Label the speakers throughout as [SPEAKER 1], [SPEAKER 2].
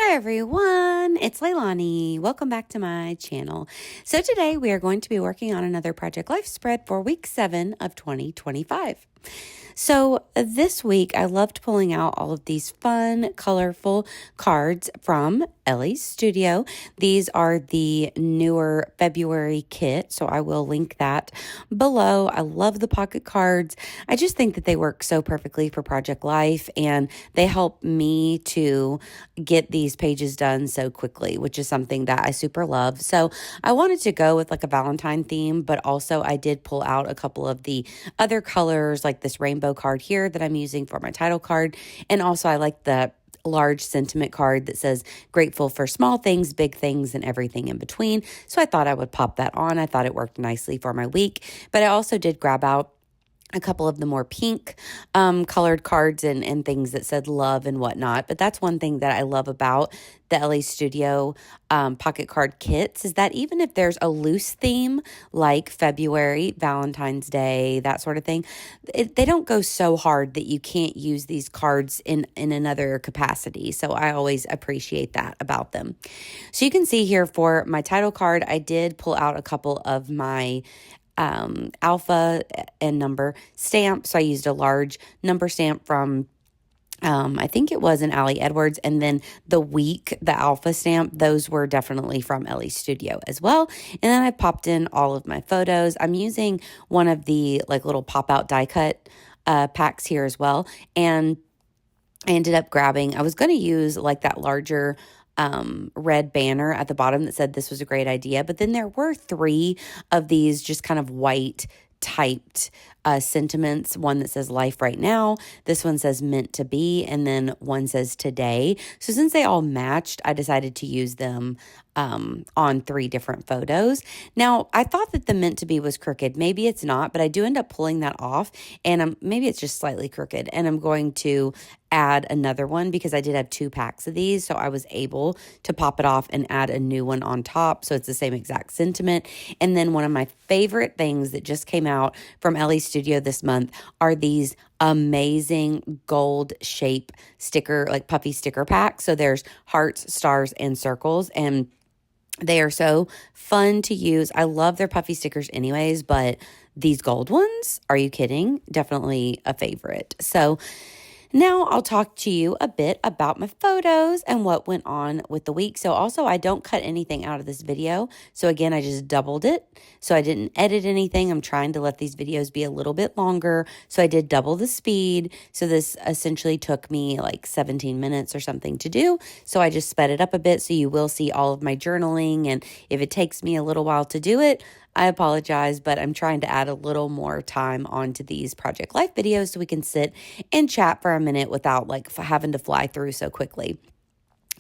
[SPEAKER 1] Hi everyone, it's Leilani. Welcome back to my channel. So today we are going to be working on another Project Life spread for week 7 of 2025. So this week I loved pulling out all of these fun, colorful cards from Ellie's Studio. These are the newer February kit, so I will link that below. I love the pocket cards. I just think that they work so perfectly for Project Life, and they help me to get these pages done so quickly, which is something that I super love. So I wanted to go with like a Valentine theme, but also I did pull out a couple of the other colors, like this rainbow card here that I'm using for my title card. And also I like the large sentiment card that says grateful for small things, big things, and everything in between. So I thought I would pop that on. I thought it worked nicely for my week, but I also did grab out a couple of the more pink colored cards and things that said love and whatnot. But that's one thing that I love about the LA Studio pocket card kits is that even if there's a loose theme like February, Valentine's Day, that sort of thing, they don't go so hard that you can't use these cards in another capacity. So I always appreciate that about them. So you can see here for my title card, I did pull out a couple of my alpha and number stamp. So I used a large number stamp from I think it was an Allie Edwards, and then the alpha stamp, those were definitely from Ellie Studio as well. And then I popped in all of my photos. I'm using one of the like little pop-out die cut packs here as well. And I ended up grabbing, I was going to use like that larger red banner at the bottom that said this was a great idea. But then there were 3 of these just kind of white typed sentiments. One that says life right now. This one says meant to be. And then one says today. So since they all matched, I decided to use them on 3 different photos. Now, I thought that the meant to be was crooked. Maybe it's not, but I do end up pulling that off. And maybe it's just slightly crooked. And I'm going to add another one because I did have 2 packs of these. So I was able to pop it off and add a new one on top. So it's the same exact sentiment. And then one of my favorite things that just came out from Ellie Studio this month are these amazing gold shape sticker, like puffy sticker packs. So there's hearts, stars, and circles. And they are so fun to use. I love their puffy stickers anyways, but these gold ones, are you kidding? Definitely a favorite. So now I'll talk to you a bit about my photos and what went on with the week. So also I don't cut anything out of this video. So again, I just doubled it. So I didn't edit anything. I'm trying to let these videos be a little bit longer. So I did double the speed. So this essentially took me like 17 minutes or something to do. So I just sped it up a bit. So you will see all of my journaling. And if it takes me a little while to do it, I apologize, but I'm trying to add a little more time onto these Project Life videos so we can sit and chat for a minute without like having to fly through so quickly.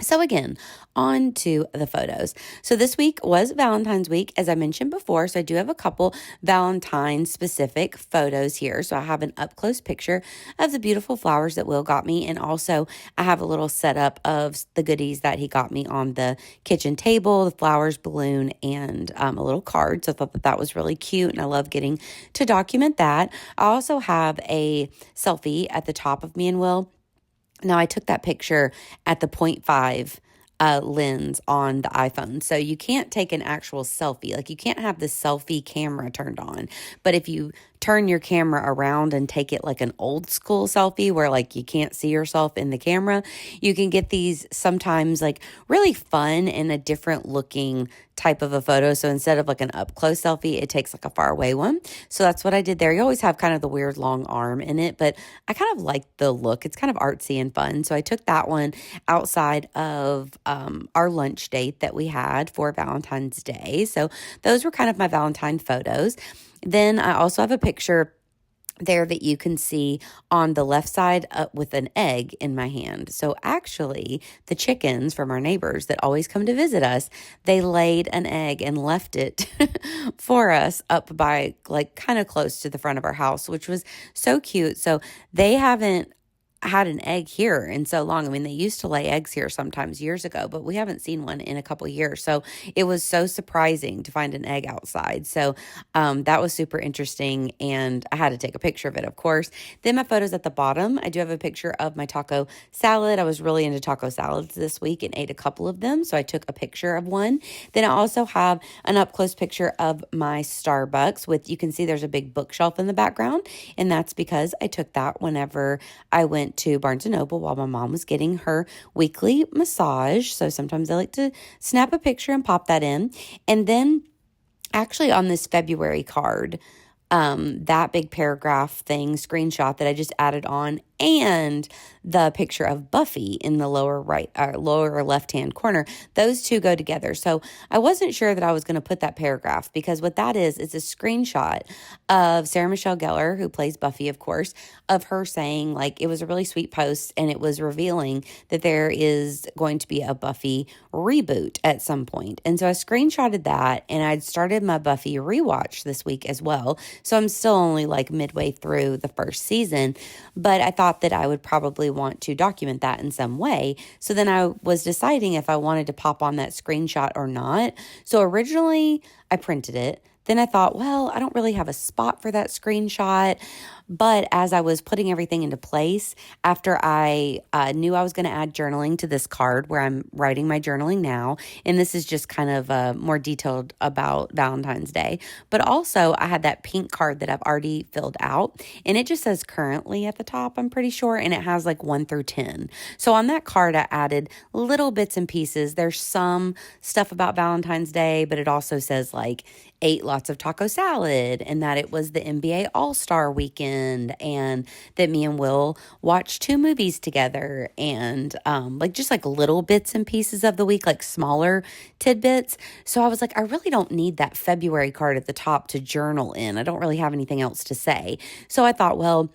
[SPEAKER 1] So again, on to the photos. So this week was Valentine's week, as I mentioned before. So I do have a couple Valentine specific photos here. So I have an up close picture of the beautiful flowers that Will got me. And also I have a little setup of the goodies that he got me on the kitchen table, the flowers, balloon, and a little card. So I thought that that was really cute. And I love getting to document that. I also have a selfie at the top of me and Will. Now, I took that picture at the 0.5 lens on the iPhone. So you can't take an actual selfie. Like you can't have the selfie camera turned on. But if you turn your camera around and take it like an old school selfie where like you can't see yourself in the camera, you can get these sometimes like really fun and a different looking type of a photo. So instead of like an up close selfie, it takes like a far away one. So that's what I did there. You always have kind of the weird long arm in it, but I kind of like the look. It's kind of artsy and fun. So I took that one outside of our lunch date that we had for Valentine's Day. So those were kind of my Valentine photos. Then I also have a picture there that you can see on the left side with an egg in my hand. So actually, the chickens from our neighbors that always come to visit us, they laid an egg and left it for us up by like kind of close to the front of our house, which was so cute. So they haven't had an egg here in so long. I mean, they used to lay eggs here sometimes years ago, but we haven't seen one in a couple years. So it was so surprising to find an egg outside. So that was super interesting. And I had to take a picture of it, of course. Then my photos at the bottom, I do have a picture of my taco salad. I was really into taco salads this week and ate a couple of them. So I took a picture of one. Then I also have an up close picture of my Starbucks with, you can see there's a big bookshelf in the background. And that's because I took that whenever I went to Barnes & Noble while my mom was getting her weekly massage. So sometimes I like to snap a picture and pop that in. And then actually on this February card, that big paragraph thing, screenshot that I just added on, and the picture of Buffy in the lower right or lower left-hand corner. Those two go together. So I wasn't sure that I was going to put that paragraph, because what that is a screenshot of Sarah Michelle Gellar, who plays Buffy, of course, of her saying, like, it was a really sweet post, and it was revealing that there is going to be a Buffy reboot at some point. And so I screenshotted that, and I'd started my Buffy rewatch this week as well. So I'm still only like midway through the first season, but I thought that I would probably want to document that in some way. So then I was deciding if I wanted to pop on that screenshot or not. So originally I printed it. Then I thought, well, I don't really have a spot for that screenshot. But as I was putting everything into place, after I knew I was going to add journaling to this card where I'm writing my journaling now, and this is just kind of more detailed about Valentine's Day, but also I had that pink card that I've already filled out, and it just says currently at the top, I'm pretty sure, and it has like 1 through 10. So on that card, I added little bits and pieces. There's some stuff about Valentine's Day, but it also says like ate lots of taco salad, and that it was the NBA All-Star weekend, and that me and Will watched 2 movies together, and like just like little bits and pieces of the week, like smaller tidbits. So I was like, I really don't need that February card at the top to journal in. I don't really have anything else to say. So I thought, well,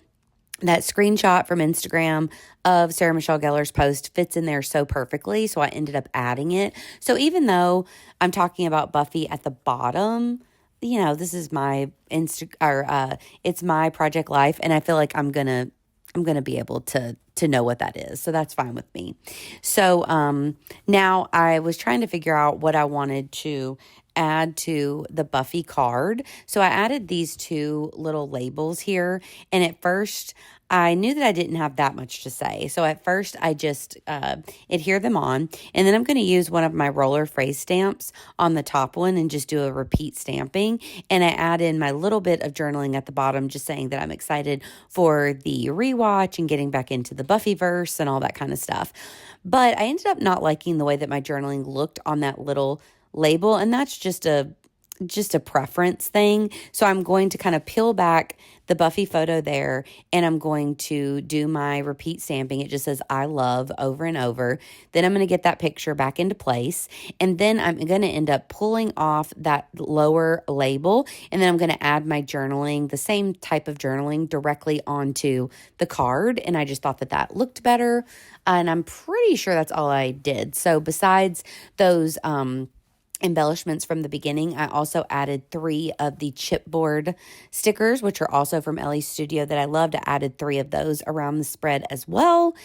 [SPEAKER 1] that screenshot from Instagram of Sarah Michelle Gellar's post fits in there so perfectly, so I ended up adding it. So even though I'm talking about Buffy at the bottom, you know, this is my it's my project life, and I feel like I'm gonna be able to know what that is. So that's fine with me. So now I was trying to figure out what I wanted to add to the Buffy card. So I added these 2 little labels here. And at first I knew that I didn't have that much to say. So at first I just adhere them on. And then I'm going to use one of my roller phrase stamps on the top one and just do a repeat stamping. And I add in my little bit of journaling at the bottom, just saying that I'm excited for the rewatch and getting back into the Buffyverse and all that kind of stuff. But I ended up not liking the way that my journaling looked on that little label, and that's just a preference thing. So I'm going to kind of peel back the Buffy photo there, and I'm going to do my repeat stamping. It just says I love over and over. Then I'm going to get that picture back into place, and then I'm going to end up pulling off that lower label, and then I'm going to add my journaling, the same type of journaling, directly onto the card. And I just thought that that looked better, and I'm pretty sure that's all I did. So besides those embellishments from the beginning, I also added 3 of the chipboard stickers, which are also from Ellie's Studio that I loved. I added 3 of those around the spread as well.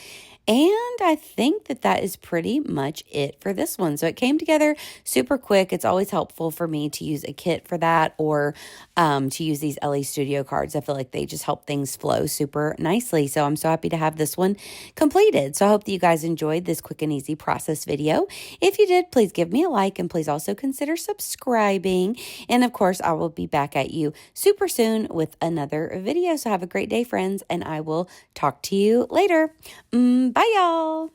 [SPEAKER 1] And I think that that is pretty much it for this one. So it came together super quick. It's always helpful for me to use a kit for that, or to use these LA Studio cards. I feel like they just help things flow super nicely. So I'm so happy to have this one completed. So I hope that you guys enjoyed this quick and easy process video. If you did, please give me a like, and please also consider subscribing. And of course, I will be back at you super soon with another video. So have a great day, friends, and I will talk to you later. Bye, y'all.